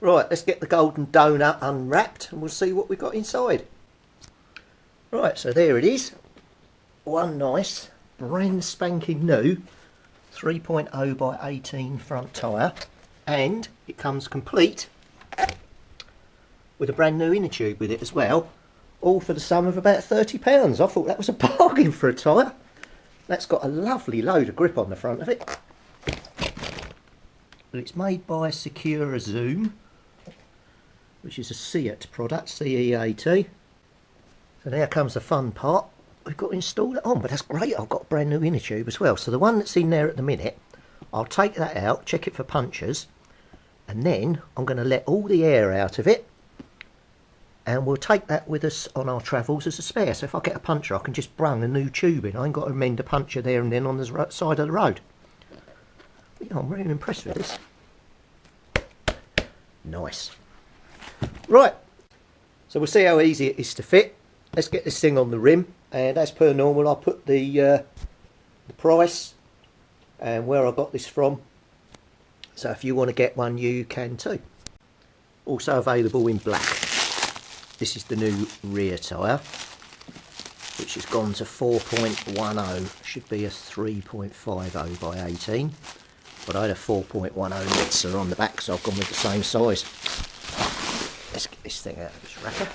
Right, let's get the golden donut unwrapped and we'll see what we've got inside. Right, so there it is. One nice, brand spanking new 3.0 by 18 front tyre, and it comes complete with a brand new inner tube with it as well, all for the sum of about £30. I thought that was a bargain for a tyre. That's got a lovely load of grip on the front of it. But it's made by Secura Zoom, which is a Seat product, C-E-A-T. So now comes the fun part. We've got to install it on, but that's great. I've got a brand new inner tube as well. So the one that's in there at the minute, I'll take that out, check it for punctures, and then I'm going to let all the air out of it, and we'll take that with us on our travels as a spare. So if I get a puncture, I can just brung a new tube in. I ain't got to mend a puncture there and then on the side of the road. But, yeah, I'm really impressed with this. Nice. Right, so we'll see how easy it is to fit. Let's get this thing on the rim, and as per normal I'll put the price and where I got this from, so if you want to get one you can too. Also available in black. This is the new rear tyre, which has gone to 4.10, should be a 3.50 by 18, but I had a 4.10 Nitzer on the back, so I've gone with the same size. Let's get this thing out of its wrapper.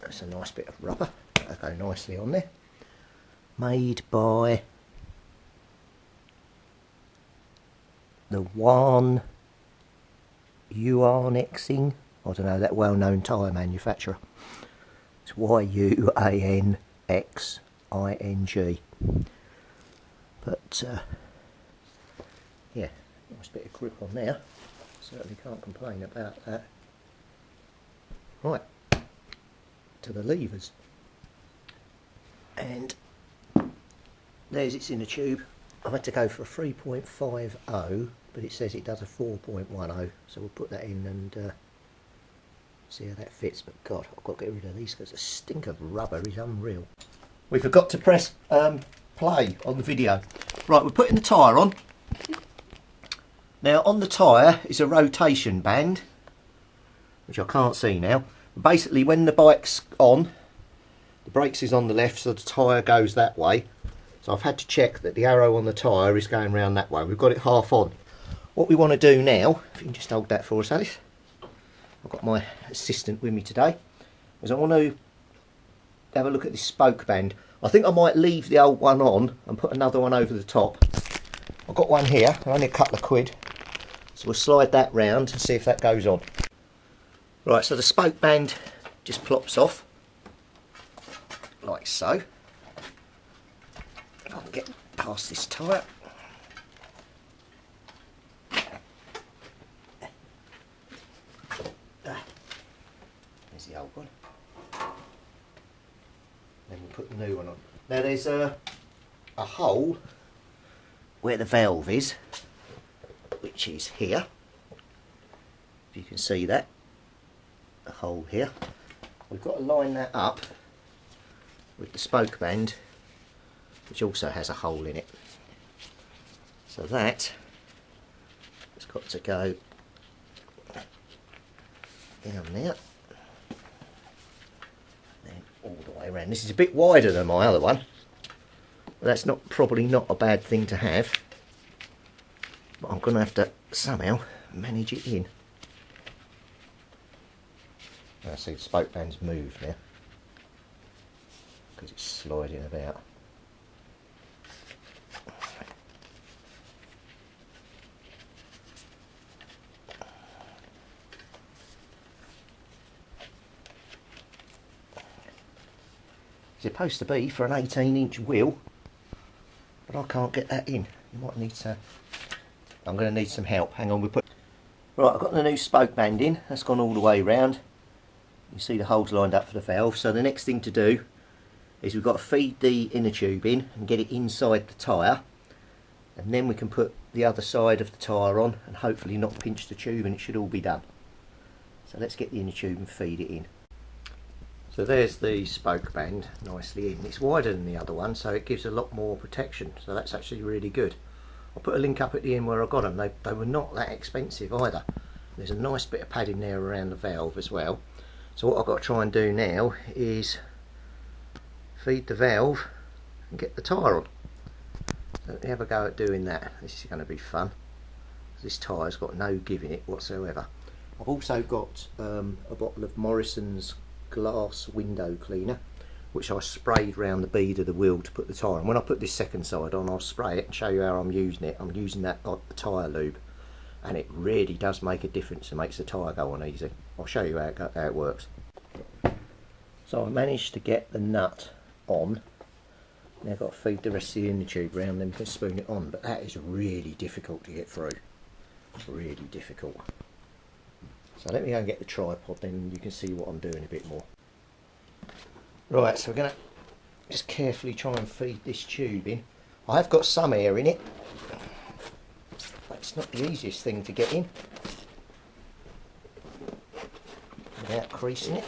That's a nice bit of rubber, that'll go nicely on there. Made by the One Rucking, I don't know, that well-known tyre manufacturer. It's Yuanxing. But yeah, nice bit of grip on there. Certainly can't complain about that. Right, to the levers. And there's its inner tube. I've had to go for a 3.50, but it says it does a 4.10, so we'll put that in and see how that fits. But God, I've got to get rid of these because the stink of rubber is unreal. We forgot to press play on the video. Right, we're putting the tyre on. Now on the tyre is a rotation band, which I can't see now. Basically when the bike's on, the brakes is on the left, so the tyre goes that way. So I've had to check that the arrow on the tyre is going round that way. We've got it half on. What we want to do now, if you can just hold that for us, Alice. I've got my assistant with me today, is I want to have a look at this spoke band. I think I might leave the old one on and put another one over the top. I've got one here, only a couple of quid. So we'll slide that round and see if that goes on. Right, so the spoke band just plops off, like so. If I can get past this tyre. There's the old one. Then we'll put the new one on. Now there's a hole where the valve is, which is here. If you can see that, a hole here. We've got to line that up with the spoke band, which also has a hole in it. So that has got to go down there, then all the way around. This is a bit wider than my other one, but that's probably not a bad thing to have. But I'm going to have to somehow manage it in. I see the spoke band's moved now because it's sliding about. It's supposed to be for an 18-inch wheel, but I can't get that in. You might need to. I'm going to need some help. Hang on, Right, I've got the new spoke band in. That's gone all the way round. You see the holes lined up for the valve. So the next thing to do is we've got to feed the inner tube in and get it inside the tyre, and then we can put the other side of the tyre on and hopefully not pinch the tube, and it should all be done. So let's get the inner tube and feed it in. So there's the spoke band nicely in. It's wider than the other one, so it gives a lot more protection, so that's actually really good. I'll put a link up at the end where I got them. They were not that expensive either. there's a nice bit of padding there around the valve as well. So what I've got to try and do now is feed the valve and get the tyre on. So let me have a go at doing that. This is going to be fun. This tyre's got no give in it whatsoever. I've also got a bottle of Morrison's glass window cleaner, which I sprayed round the bead of the wheel to put the tyre on. When I put this second side on, I'll spray it and show you how I'm using it. I'm using that like the tyre lube, and it really does make a difference. It makes the tyre go on easy. I'll show you how it works. So I managed to get the nut on. Now I've got to feed the rest of the inner tube round, then we can spoon it on, but that is really difficult to get through. Really difficult. So let me go and get the tripod, then you can see what I'm doing a bit more. Right, so we're going to just carefully try and feed this tube in. I have got some air in it, but it's not the easiest thing to get in without creasing it.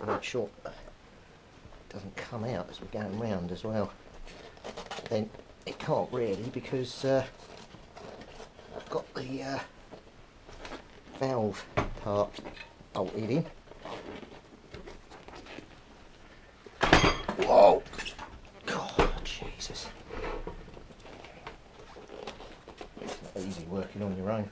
Make sure it doesn't come out as we're going round as well. Then it can't really, because I've got the valve part bolted in. Whoa! God, Jesus. It's not easy working on your own.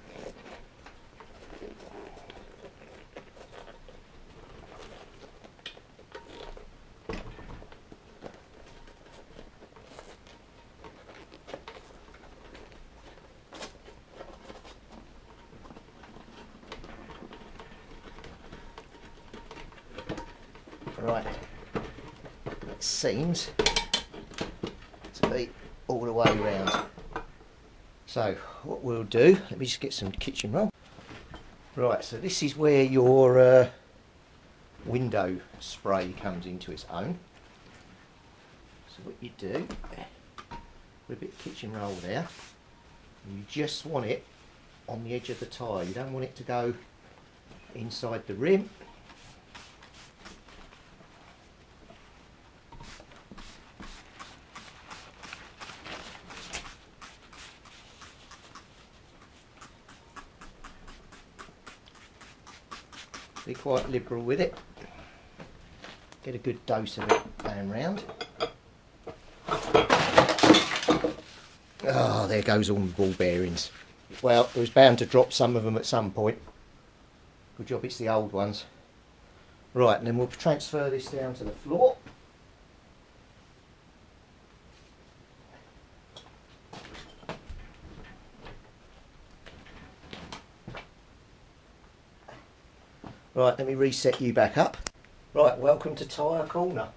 Right, it seems to be all the way around. So what we'll do, let me just get some kitchen roll. Right, so this is where your window spray comes into its own. So what you do, put a bit of kitchen roll there, and you just want it on the edge of the tyre. You don't want it to go inside the rim. Be quite liberal with it. Get a good dose of it going round. Oh, there goes all the ball bearings. Well, it was bound to drop some of them at some point. Good job it's the old ones. Right, and then we'll transfer this down to the floor. Right, let me reset you back up. Right, welcome to Tyre Corner.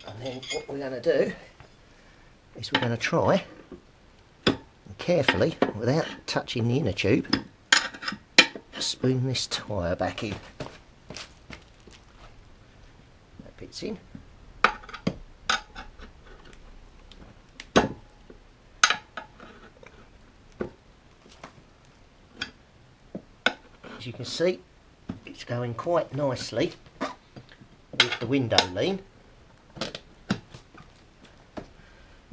And then what we're going to do is we're going to try, and carefully, without touching the inner tube, spoon this tyre back in. That bit's in. As you can see, it's going quite nicely with the window lean,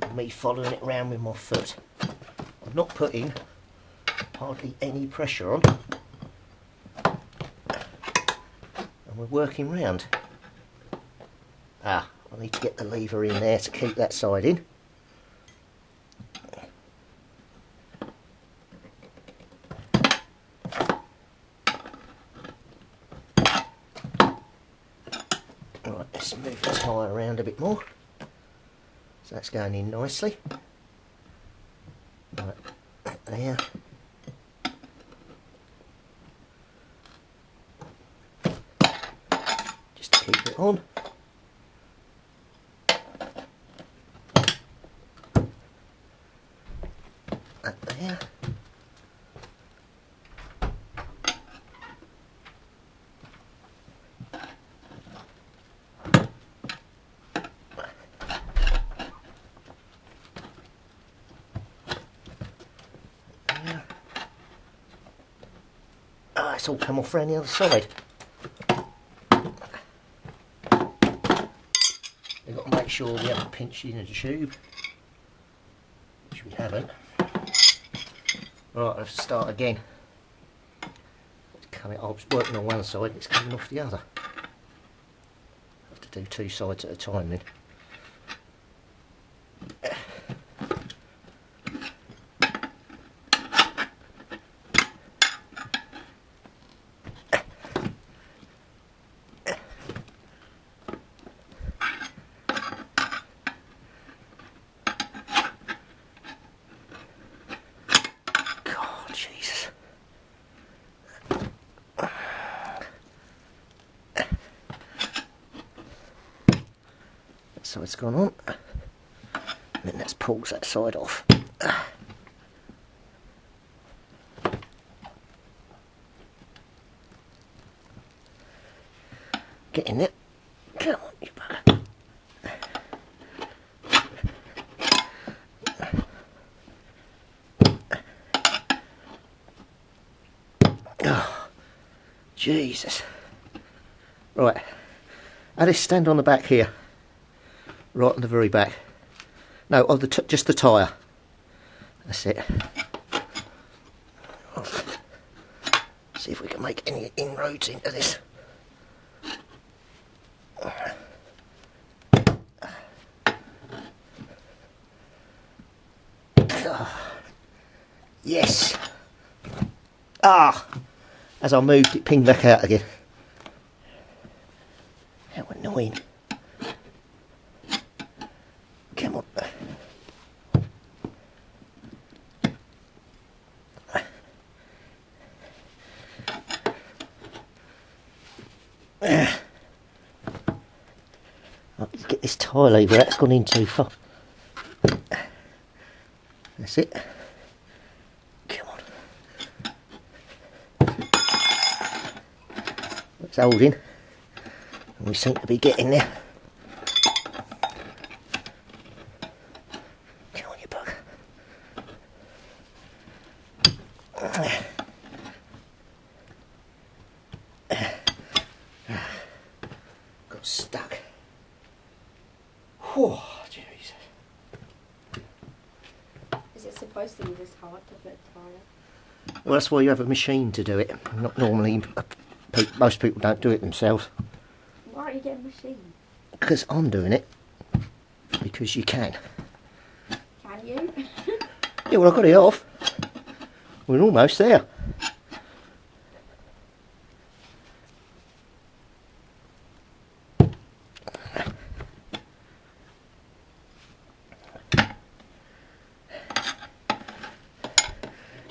and me following it round with my foot. I'm not putting hardly any pressure on, and we're working round. I need to get the lever in there to keep that side in. Right, let's move the tyre around a bit more. So that's going in nicely. Right, there. Just to keep it on. That there. It's all come off around the other side. sure we haven't pinched in the tube, which we haven't. Right, I'll have to start again. I was working on one side, it's coming off the other. I have to do two sides at a time then. So it's gone on, and then let's pull that side off. Get in there. Come on, you bugger. Oh, Jesus. Right, I just stand on the back here. Right on the very back. No, of the just the tyre. That's it. See if we can make any inroads into this. Yes. Ah! As I moved, it pinged back out again. How annoying. Come on. Let's get this tile lever out, it's gone in too far. That's it. Come on. It's holding. And we seem to be getting there. Got stuck. Oh, Jesus. Is it supposed to be this hard to put a tyre? Well, that's why you have a machine to do it. Not normally, most people don't do it themselves. Why are you getting a machine? Because I'm doing it. Because you can. Can you? Yeah, well, I got it off. We're almost there.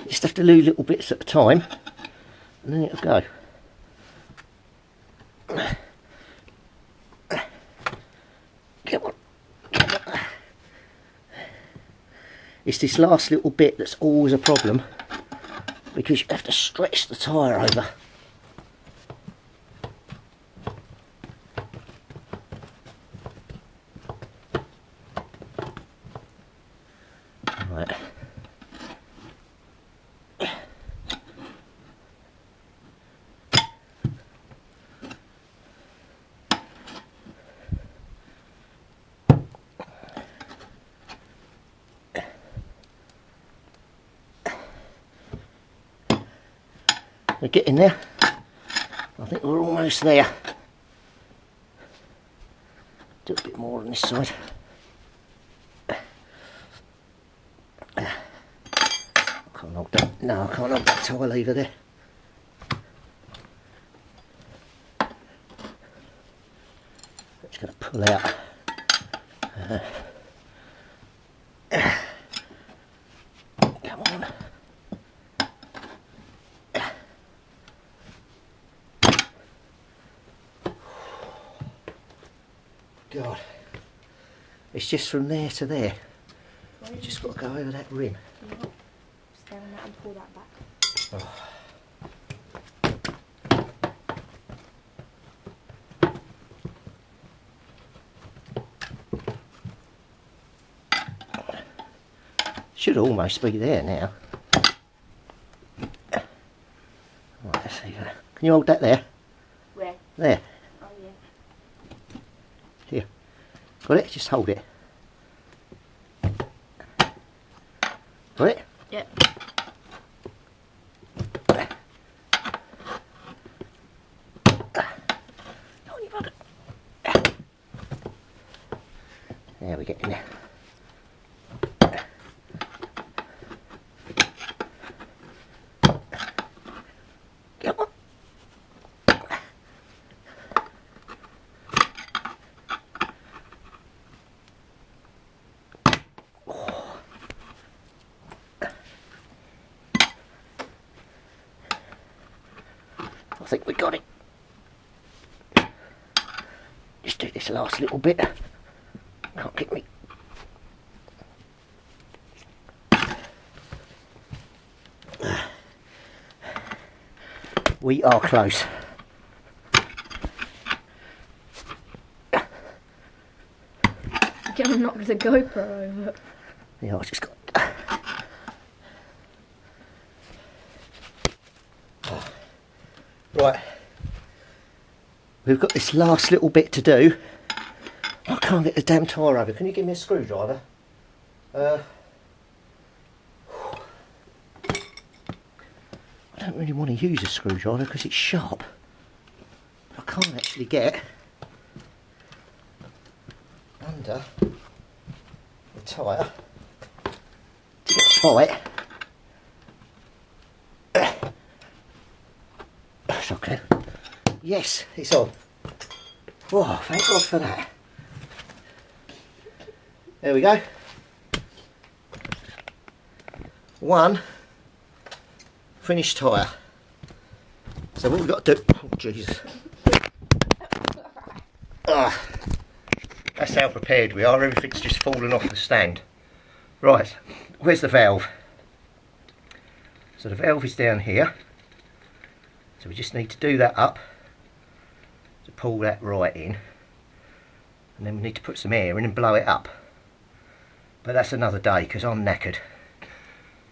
Just have to do little bits at a time, and then it'll go. Come on, come on. It's this last little bit that's always a problem, because you have to stretch the tyre over. Right. We're getting there. I think we're almost there. Do a bit more on this side. I can't hold that. No, I can't hold that tile lever there. It's going to pull out. Come on. God, it's just from there to there. You just got to go over that rim. Stay on that and pull that back. Oh. Should almost be there now. Right, let's see. Can you hold that there? Where? There. Oh yeah. Here. Got it? Just hold it. Got it? Yep. There we get in there. Come on. I think we got it. Just do this last little bit. Can't get me. We are close. You're gonna knock the GoPro over. Yeah, I just got. Right, we've got this last little bit to do. I can't get the damn tyre over. Can you give me a screwdriver? I don't really want to use a screwdriver because it's sharp. I can't actually get under the tyre to get tight. Okay. Yes, it's on. Oh, thank God for that. There we go. One finished tyre. So what we've got to do, oh Jesus. That's how prepared we are. Everything's just fallen off the stand. Right, where's the valve? So the valve is down here. So we just need to do that up to pull that right in, and then we need to put some air in and blow it up. But that's another day because I'm knackered.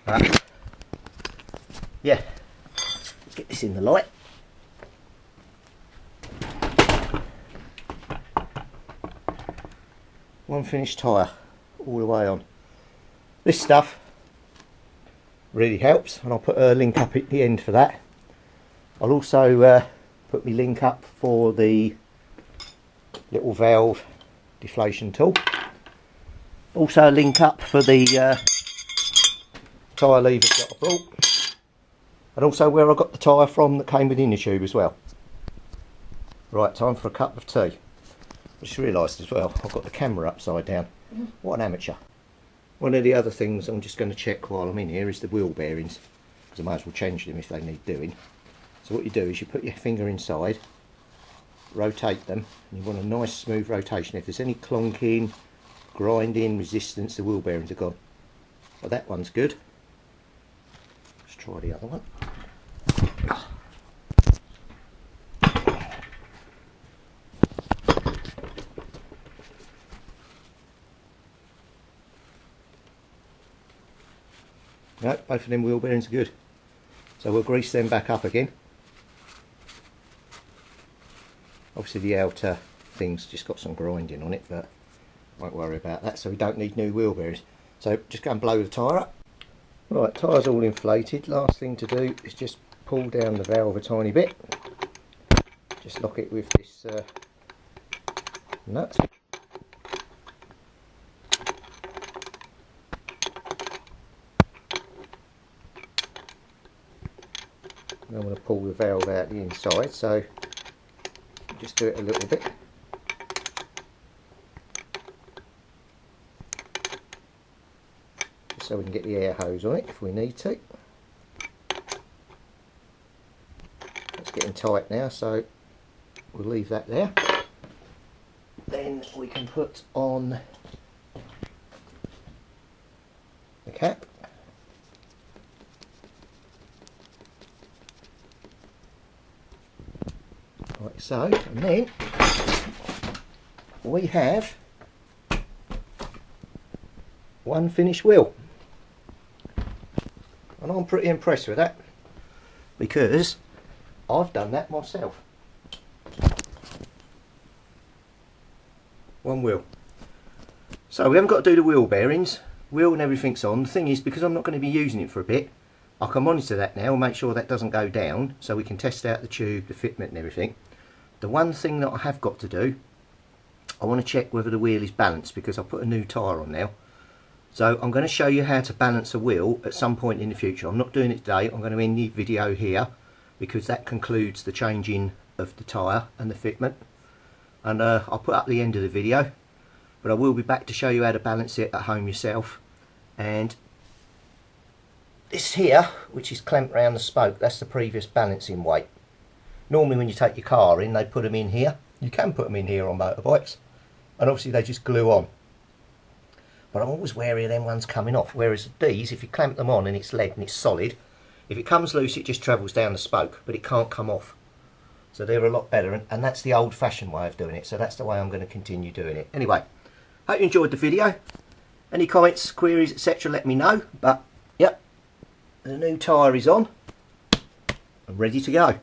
But yeah, let's get this in the light. One finished tyre all the way on. This stuff really helps, and I'll put a link up at the end for that. I'll also put my link up for the little valve deflation tool. Also a link up for the tyre levers that I brought. And also where I got the tyre from that came within the tube as well. Right, time for a cup of tea. I just realised as well, I've got the camera upside down. What an amateur. One of the other things I'm just going to check while I'm in here is the wheel bearings. Because I might as well change them if they need doing. So what you do is you put your finger inside, rotate them, and you want a nice smooth rotation. If there's any clonking, grinding, resistance, the wheel bearings are gone. Well, that one's good. Let's try the other one. No, both of them wheel bearings are good. So we'll grease them back up again. Obviously the outer thing's just got some grinding on it, but won't worry about that, so we don't need new wheel bearings. So just go and blow the tyre up. Right, tyre's all inflated. Last thing to do is just pull down the valve a tiny bit. Just lock it with this nut. And I'm going to pull the valve out the inside, so just do it a little bit. Just so we can get the air hose on it if we need to. It's getting tight now, so we'll leave that there. Then we can put on the cap. Like so, and then we have one finished wheel, and I'm pretty impressed with that because I've done that myself. One wheel. So we haven't got to do the wheel bearings. Wheel and everything's on. The thing is, because I'm not going to be using it for a bit, I can monitor that now and make sure that doesn't go down, so we can test out the tube, the fitment and everything. The one thing that I have got to do, I want to check whether the wheel is balanced, because I've put a new tyre on now. So I'm going to show you how to balance a wheel at some point in the future. I'm not doing it today. I'm going to end the video here, because that concludes the changing of the tyre and the fitment. And I'll put up the end of the video, but I will be back to show you how to balance it at home yourself. And this here, which is clamped around the spoke, that's the previous balancing weight. Normally when you take your car in, they put them in here. You can put them in here on motorbikes, and obviously they just glue on. But I'm always wary of them ones coming off, whereas these, if you clamp them on and it's lead and it's solid, if it comes loose it just travels down the spoke, but it can't come off. So they're a lot better, and that's the old-fashioned way of doing it, so that's the way I'm going to continue doing it. Anyway, hope you enjoyed the video. Any comments, queries, etc., let me know. But yep, the new tyre is on. I'm ready to go.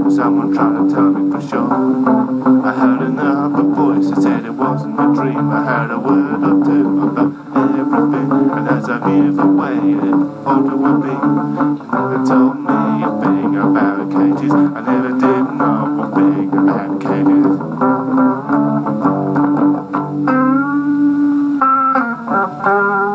Someone trying to tell me for sure. I heard another voice that said it wasn't a dream. I heard a word or two about everything, and as I gave away it thought it would be. It told me a thing about cages. I never did know a thing about cages.